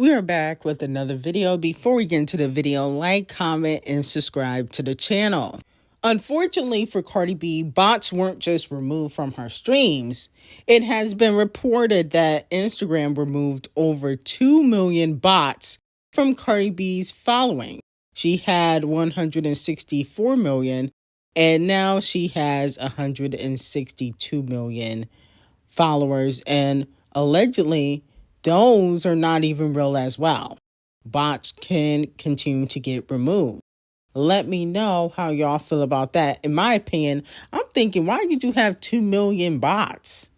We're back with another video. Before we get into the video, like, comment, and subscribe to the channel. Unfortunately for Cardi B, bots weren't just removed from her streams. It has been reported that Instagram removed over 2 million bots from Cardi B's following. She had 164 million, and now she has 162 million followers, and allegedly those are not even real as well. Bots can continue to get removed. Let me know how y'all feel about that. In my opinion, I'm thinking, why did you have 2 million bots?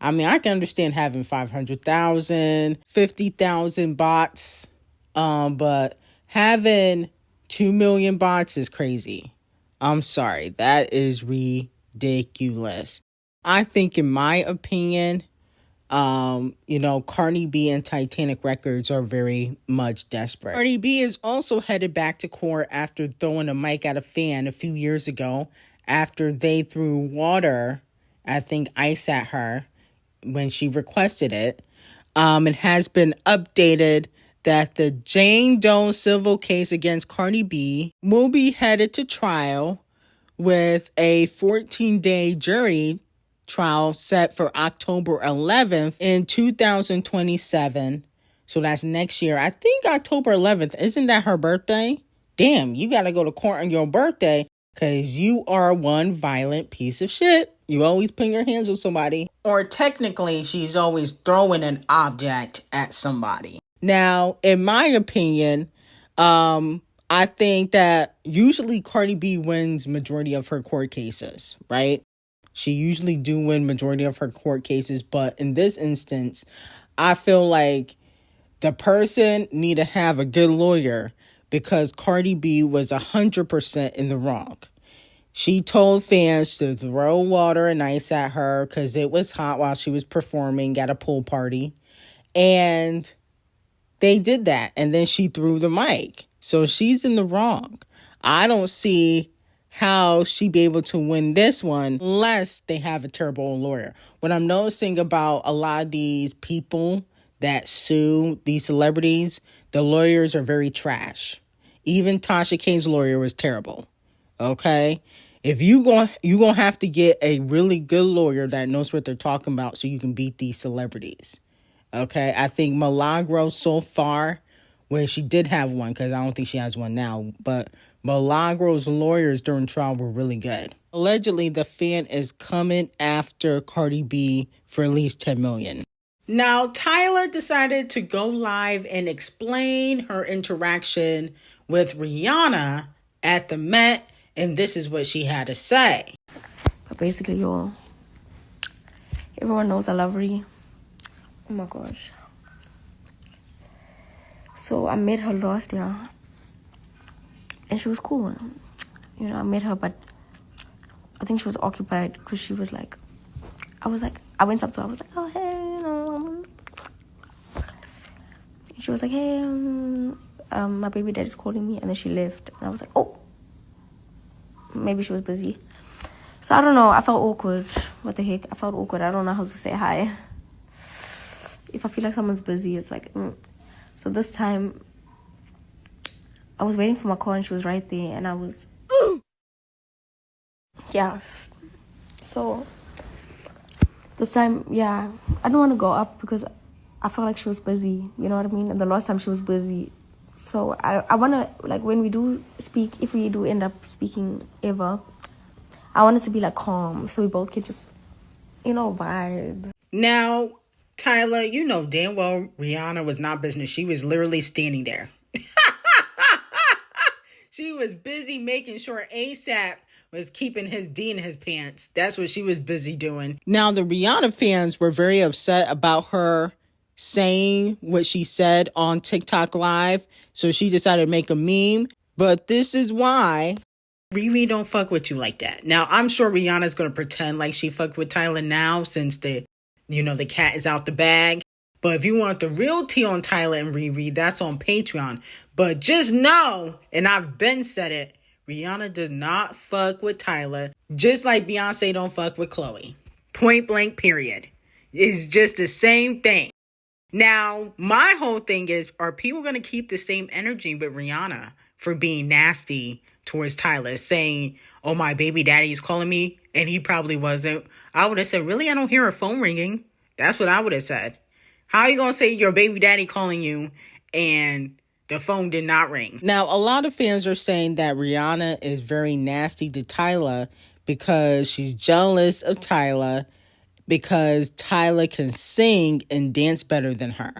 I mean, I can understand having 500,000, 50,000 bots, but having 2 million bots is crazy. I'm sorry, that is ridiculous. I think, in my opinion, Cardi B and Titanic Records are very much desperate. Cardi B is also headed back to court after throwing a mic at a fan a few years ago after they threw water, I think ice at her when she requested it. It has been updated that the Jane Doe civil case against Cardi B will be headed to trial with a 14-day jury trial set for October 11th in 2027. So that's next year. I think October 11th. Isn't that her birthday? Damn, you got to go to court on your birthday because you are one violent piece of shit. You always put your hands on somebody. Or technically, she's always throwing an object at somebody. Now, in my opinion, I think that usually Cardi B wins majority of her court cases, right? She usually do win majority of her court cases, but in this instance, I feel like the person need to have a good lawyer because Cardi B was 100% in the wrong. She told fans to throw water and ice at her because it was hot while she was performing at a pool party. And they did that. And then she threw the mic. So she's in the wrong. I don't see how she'd be able to win this one unless they have a terrible lawyer. What I'm noticing about a lot of these people that sue these celebrities, the lawyers are very trash. Even Tasha K's lawyer was terrible. Okay? If you gonna have to get a really good lawyer that knows what they're talking about so you can beat these celebrities. Okay? I think Milagro so far, when she did have one, because I don't think she has one now, but Milagro's lawyers during trial were really good. Allegedly, the fan is coming after Cardi B for at least 10 million. Now, Tyla decided to go live and explain her interaction with Rihanna at the Met, and this is what she had to say. But basically, y'all, everyone knows I love Ree. Oh my gosh. So I met her last year. And she was cool. You know, I met her, but I think she was occupied because she was like, I went up to her, I was like, oh, hey, you know. She was like, hey, my baby daddy's calling me. And then she left. And I was like, oh, maybe she was busy. So I don't know. I felt awkward. What the heck? I felt awkward. I don't know how to say hi. If I feel like someone's busy, it's like, So this time, I was waiting for my car and she was right there and I was, yeah. So this time, yeah, I don't want to go up because I felt like she was busy, you know what I mean? And the last time she was busy. So I want to, like, when we do speak, if we do end up speaking ever, I want it to be like calm so we both can just, vibe. Now, Tyla, you know damn well Rihanna was not business. She was literally standing there. She was busy making sure ASAP was keeping his D in his pants. That's what she was busy doing. Now, the Rihanna fans were very upset about her saying what she said on TikTok Live. So she decided to make a meme. But this is why Riri don't fuck with you like that. Now, I'm sure Rihanna's going to pretend like she fucked with Tyla now since the cat is out the bag. But if you want the real tea on Tyla and Riri, that's on Patreon. But just know, and I've been said it, Rihanna does not fuck with Tyla, just like Beyonce don't fuck with Chloe. Point blank, period. It's just the same thing. Now, my whole thing is, are people going to keep the same energy with Rihanna for being nasty towards Tyler, saying, oh, my baby daddy is calling me, and he probably wasn't? I would have said, really? I don't hear a phone ringing. That's what I would have said. How are you going to say your baby daddy calling you and the phone did not ring? Now, a lot of fans are saying that Rihanna is very nasty to Tyler because she's jealous of Tyler because Tyler can sing and dance better than her.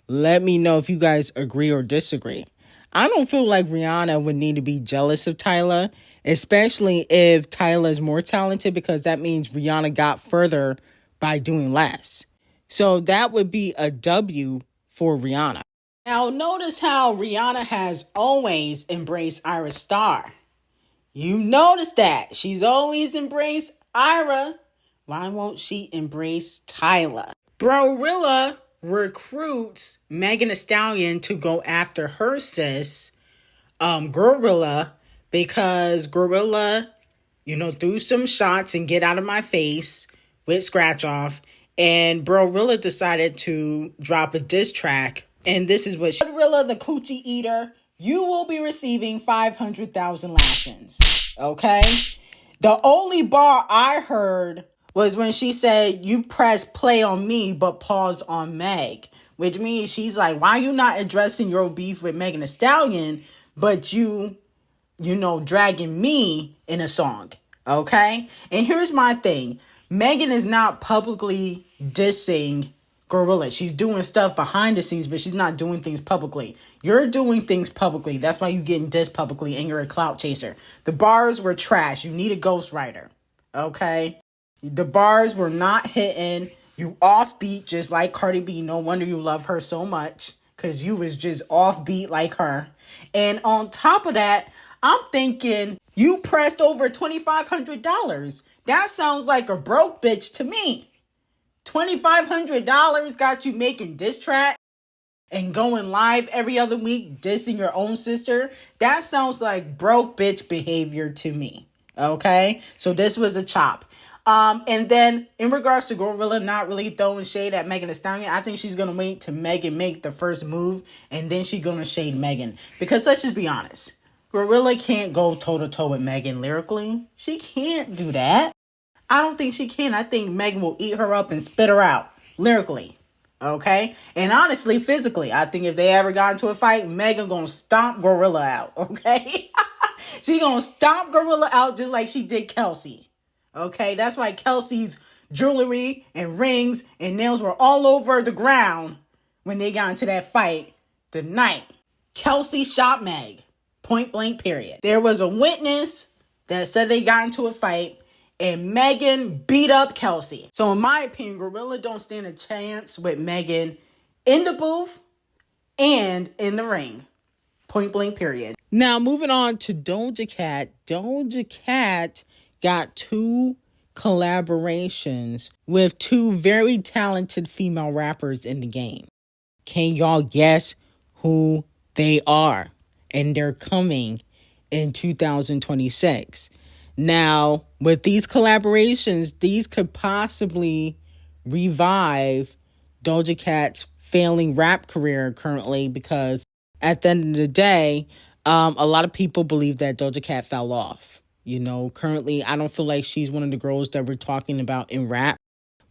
Let me know if you guys agree or disagree. I don't feel like Rihanna would need to be jealous of Tyler, especially if Tyler is more talented, because that means Rihanna got further by doing less. So that would be a W for Rihanna. Now, notice how Rihanna has always embraced Ira Star. You notice that. She's always embraced Ira. Why won't she embrace Tyler? Bro, Rilla recruits Megan Thee Stallion to go after her sis, Gorilla, because Gorilla, threw some shots and get out of my face with Scratch Off. And Bro Rilla decided to drop a diss track. And this is what Rilla, the coochie eater, you will be receiving 500,000 lashings. Okay? The only bar I heard was when she said, you press play on me, but pause on Meg. Which means she's like, why you not addressing your beef with Megan Thee Stallion, but you dragging me in a song. Okay? And here's my thing. Megan is not publicly dissing Gorilla. She's doing stuff behind the scenes, but she's not doing things publicly. You're doing things publicly. That's why you're getting dissed publicly and you're a clout chaser. The bars were trash. You need a ghostwriter. Okay? The bars were not hitting. You offbeat just like Cardi B. No wonder you love her so much, because you was just offbeat like her. And on top of that, I'm thinking you pressed over $2,500. That sounds like a broke bitch to me. $2,500 got you making diss track and going live every other week dissing your own sister. That sounds like broke bitch behavior to me. Okay? So this was a chop. And then in regards to Gorilla not really throwing shade at Megan Thee Stallion, I think she's going to wait till Megan make the first move, and then she's going to shade Megan. Because let's just be honest. Gorilla can't go toe-to-toe with Megan lyrically. She can't do that. I don't think she can. I think Megan will eat her up and spit her out lyrically. Okay? And honestly, physically, I think if they ever got into a fight, Megan going to stomp Gorilla out. Okay? She going to stomp Gorilla out just like she did Kelsey. Okay, that's why Kelsey's jewelry and rings and nails were all over the ground when they got into that fight the night Kelsey shot Meg. Point blank, period. There was a witness that said they got into a fight and Megan beat up Kelsey. So in my opinion, Gorilla don't stand a chance with Megan in the booth and in the ring. Point blank, period. Now, moving on to Doja Cat. Doja Cat got 2 collaborations with 2 very talented female rappers in the game. Can y'all guess who they are? And they're coming in 2026. Now, with these collaborations, these could possibly revive Doja Cat's failing rap career currently, because at the end of the day, a lot of people believe that Doja Cat fell off. Currently, I don't feel like she's one of the girls that we're talking about in rap.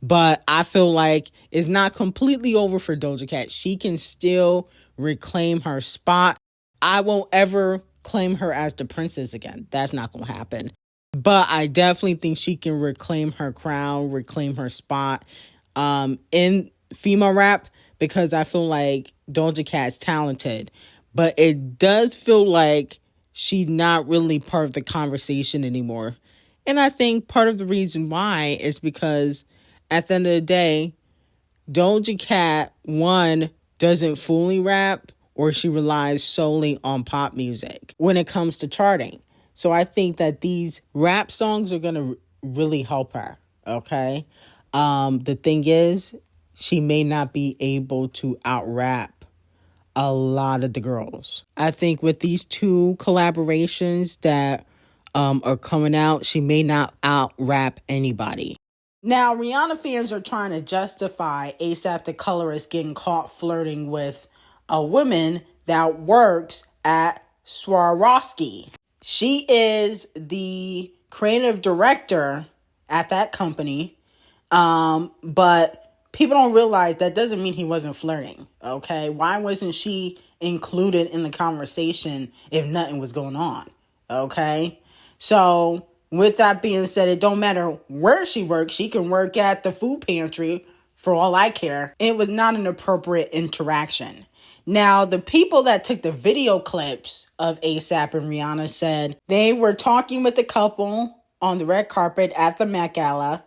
But I feel like it's not completely over for Doja Cat. She can still reclaim her spot. I won't ever claim her as the princess again. That's not going to happen. But I definitely think she can reclaim her crown, reclaim her spot in female rap, because I feel like Doja Cat's talented. But it does feel like she's not really part of the conversation anymore. And I think part of the reason why is because at the end of the day, Doja Cat, one, doesn't fully rap, or she relies solely on pop music when it comes to charting. So I think that these rap songs are going to really help her. Okay. The thing is, she may not be able to out-rap a lot of the girls. I think with these 2 collaborations that are coming out, she may not out-rap anybody. Now, Rihanna fans are trying to justify ASAP the colorist getting caught flirting with a woman that works at Swarovski. She is the creative director at that company. But people don't realize that doesn't mean he wasn't flirting, okay? Why wasn't she included in the conversation if nothing was going on, okay? So, with that being said, it don't matter where she works. She can work at the food pantry for all I care. It was not an appropriate interaction. Now, the people that took the video clips of ASAP and Rihanna said they were talking with the couple on the red carpet at the Met Gala.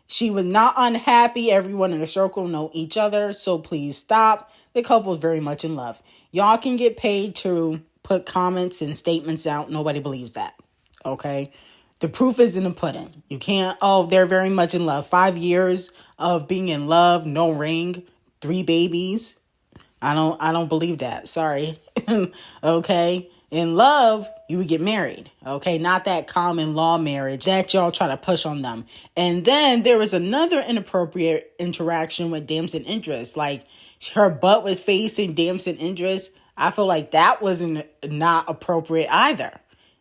She was not unhappy. Everyone in the circle know each other, so please stop. The couple is very much in love. Y'all can get paid to put comments and statements out. Nobody believes that, okay? The proof is in the pudding. You can't, they're very much in love. 5 years of being in love, no ring, 3 babies. I don't believe that. Sorry. Okay? In love, you would get married. Okay? Not that common law marriage that y'all try to push on them. And then there was another inappropriate interaction with Damson Idris. Like, her butt was facing Damson Idris. I feel like that wasn't not appropriate either.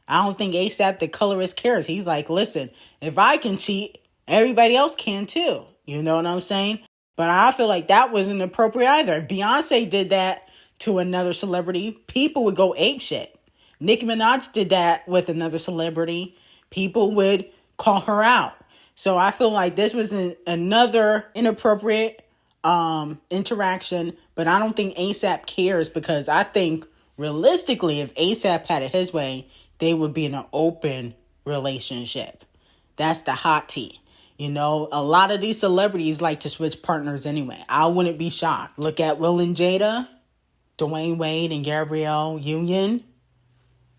I don't think ASAP the colorist cares. He's like, listen, if I can cheat, everybody else can too. You know what I'm saying? But I feel like that wasn't appropriate either. If Beyonce did that to another celebrity, people would go apeshit. Nicki Minaj did that with another celebrity. People would call her out. So I feel like this was another inappropriate interaction. But I don't think ASAP cares, because I think realistically, if ASAP had it his way, they would be in an open relationship. That's the hot tea. You know, a lot of these celebrities like to switch partners anyway. I wouldn't be shocked. Look at Will and Jada, Dwayne Wade and Gabrielle Union.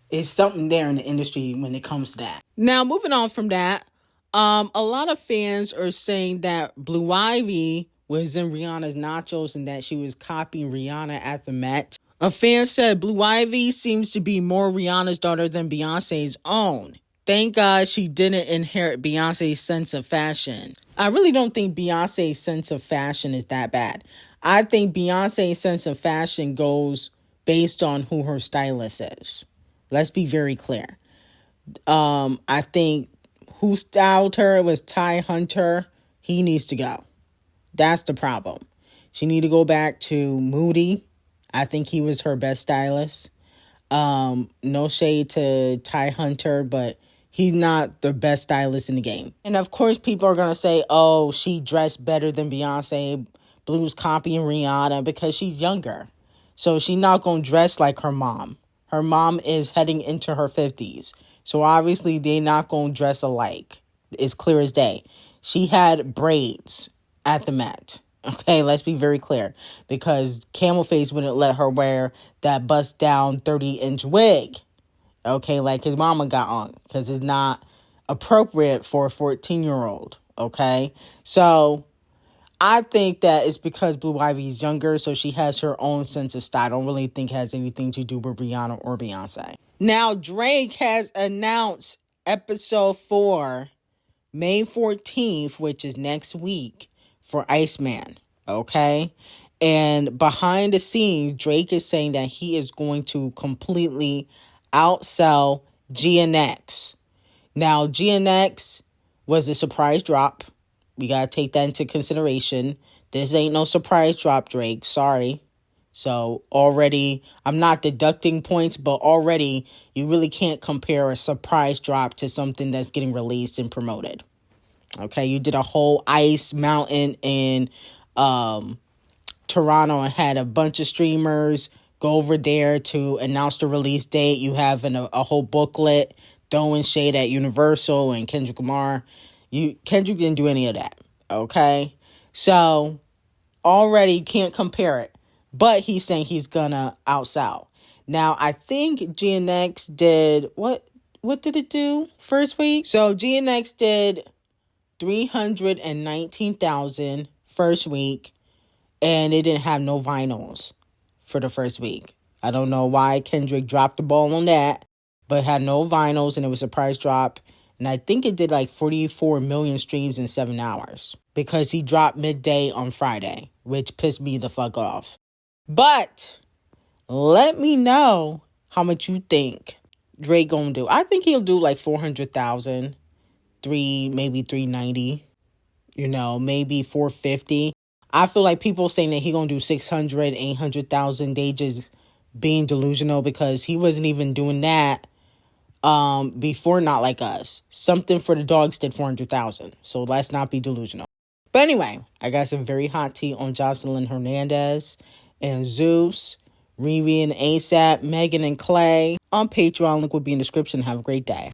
It's something there in the industry when it comes to that. Now, moving on from that, a lot of fans are saying that Blue Ivy was in Rihanna's nachos and that she was copying Rihanna at the Met. A fan said Blue Ivy seems to be more Rihanna's daughter than Beyonce's own. Thank God she didn't inherit Beyonce's sense of fashion. I really don't think Beyonce's sense of fashion is that bad. I think Beyonce's sense of fashion goes based on who her stylist is. Let's be very clear. I think who styled her was Ty Hunter. He needs to go. That's the problem. She need to go back to Moody. I think he was her best stylist. No shade to Ty Hunter, but he's not the best stylist in the game. And of course, people are going to say, oh, she dressed better than Beyonce. Blue's copying Rihanna because she's younger. So she's not going to dress like her mom. Her mom is heading into her 50s. So obviously, they're not going to dress alike. It's clear as day. She had braids at the Met. Okay, let's be very clear. Because Camel Face wouldn't let her wear that bust down 30-inch wig. Okay, like his mama got on, because it's not appropriate for a 14-year-old, okay? So, I think that it's because Blue Ivy is younger, so she has her own sense of style. I don't really think it has anything to do with Rihanna or Beyonce. Now, Drake has announced episode 4, May 14th, which is next week, for Iceman, okay? And behind the scenes, Drake is saying that he is going to completely outsell GNX. Now, GNX was a surprise drop. We got to take that into consideration. This ain't no surprise drop, Drake. Sorry. So already, I'm not deducting points, but already you really can't compare a surprise drop to something that's getting released and promoted. Okay, you did a whole ice mountain in Toronto and had a bunch of streamers go over there to announce the release date. You have a whole booklet throwing shade at Universal and Kendrick Lamar. Kendrick didn't do any of that, okay? So, already can't compare it. But he's saying he's gonna outsell. Now, I think GNX did, what did it do first week? So, GNX did 319,000 first week, and it didn't have no vinyls for the first week. I don't know why Kendrick dropped the ball on that, but had no vinyls, and it was a price drop. And I think it did like 44 million streams in 7 hours. Because he dropped midday on Friday. Which pissed me the fuck off. But let me know how much you think Drake gonna do. I think he'll do like 400,000. Maybe 390. You know, maybe 450. I feel like people saying that he gonna do 600, 800,000. They just being delusional because he wasn't even doing that before Not Like Us. Something for the Dogs did 400,000. So let's not be delusional. But anyway, I got some very hot tea on Jocelyn Hernandez and Zeus, Riri and ASAP, Megan and Clay on Patreon. Link will be in the description. Have a great day.